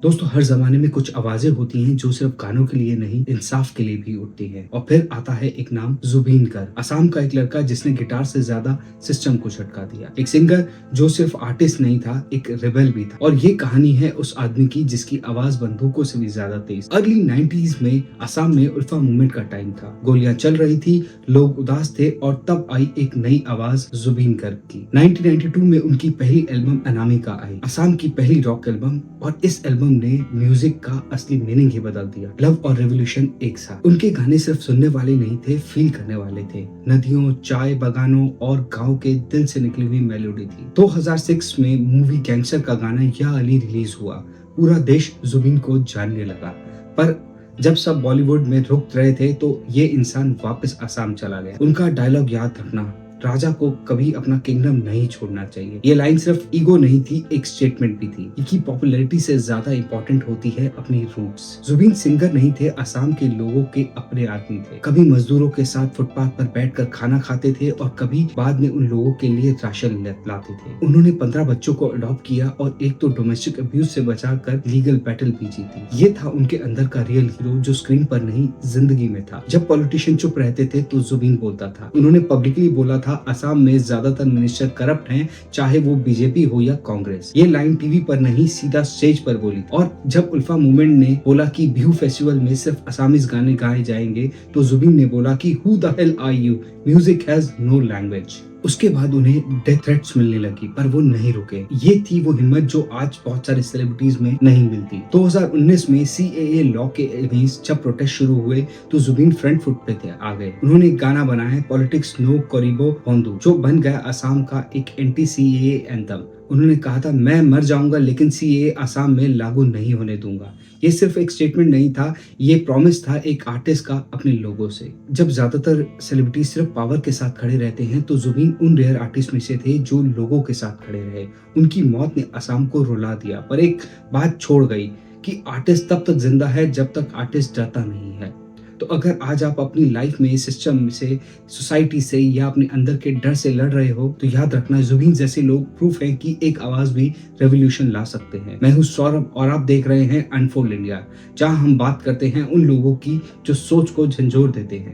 दोस्तों, हर जमाने में कुछ आवाजें होती हैं जो सिर्फ गानों के लिए नहीं, इंसाफ के लिए भी उठती हैं। और फिर आता है एक नाम, जुबीन कर। असम का एक लड़का जिसने गिटार से ज्यादा सिस्टम को झटका दिया। एक सिंगर जो सिर्फ आर्टिस्ट नहीं था, एक रिबेल भी था। और ये कहानी है उस आदमी की जिसकी आवाज बंदूकों से भी ज्यादा तेज। अर्ली 90s में असम में उल्फा मूवमेंट का टाइम था। गोलियां चल रही थी, लोग उदास थे और तब आई एक नई आवाज, जुबीन कर की। 1992 में उनकी पहली एल्बम अनामिका आई, असम की पहली रॉक एल्बम। और इस एल्बम ने म्यूजिक का असली मीनिंग ही बदल दिया। लव और रेवोल्यूशन एक साथ। उनके गाने सिर्फ सुनने वाले नहीं थे, फील करने वाले थे। नदियों, चाय बगानों और गांव के दिल से निकली हुई मेलोडी थी। 2006 में मूवी गैंगस्टर का गाना या अली रिलीज हुआ। पूरा देश जुबीन को जानने लगा। पर जब सब बॉलीवुड में रुक रहे थे तो ये इंसान वापस असम चला गया। उनका डायलॉग याद रखना, राजा को कभी अपना किंगडम नहीं छोड़ना चाहिए। ये लाइन सिर्फ ईगो नहीं थी, एक स्टेटमेंट भी थी। इनकी पॉपुलैरिटी से ज्यादा इंपॉर्टेंट होती है अपनी रूट्स। जुबीन सिंगर नहीं थे, असम के लोगों के अपने आदमी थे। कभी मजदूरों के साथ फुटपाथ पर बैठकर खाना खाते थे और कभी बाद में उन लोगों के लिए राशन लाते थे। उन्होंने 15 बच्चों को अडॉप्ट किया और एक तो डोमेस्टिक अब्यूज से बचाकर लीगल बैटल भी जीती। ये था उनके अंदर का रियल हीरो जो स्क्रीन पर नहीं, जिंदगी में था। जब पॉलिटिशियन चुप रहते थे तो जुबीन बोलता था। उन्होंने पब्लिकली बोला था, असम में ज्यादातर मिनिस्टर करप्ट हैं, चाहे वो बीजेपी हो या कांग्रेस। ये लाइन टीवी पर नहीं, सीधा स्टेज पर बोली। और जब उल्फा मूवमेंट ने बोला कि बिहू फेस्टिवल में सिर्फ असमीज गाने गाए जाएंगे तो जुबीन ने बोला कि who the hell are you, music has no language. उसके बाद उन्हें डेथ थ्रेट्स मिलने लगी, पर वो नहीं रुके। ये थी वो हिम्मत जो आज बहुत सारे सेलिब्रिटीज में नहीं मिलती। 2019 में CAA लॉ के अगेंस्ट जब प्रोटेस्ट शुरू हुए तो जुबीन फ्रंट फुट पे आ गए। उन्होंने एक गाना बनाया, पॉलिटिक्स नो करीबो होंदू, जो बन गया असम का एक एंटी CAA एंथम। उन्होंने कहा था, मैं मर जाऊंगा लेकिन CAA असम में लागू नहीं होने दूंगा। ये सिर्फ एक स्टेटमेंट नहीं था, ये प्रॉमिस था एक आर्टिस्ट का अपने लोगों से। जब ज्यादातर सेलिब्रिटी सिर्फ पावर के साथ खड़े रहते हैं तो जुबीन उन रेयर आर्टिस्ट में से थे जो लोगों के साथ खड़े रहे। उनकी मौत ने असम को रुला दिया, पर एक बात छोड़ गई कि आर्टिस्ट तब तक जिंदा है जब तक आर्टिस्ट डरता नहीं है। तो अगर आज आप अपनी लाइफ में, सिस्टम से, सोसाइटी से या अपने अंदर के डर से लड़ रहे हो तो याद रखना, जुबीन जैसे लोग प्रूफ है कि एक आवाज भी रेवोल्यूशन ला सकते हैं। मैं हूं सौरभ और आप देख रहे हैं अनफोल्ड इंडिया, जहां हम बात करते हैं उन लोगों की जो सोच को झंझोर देते हैं।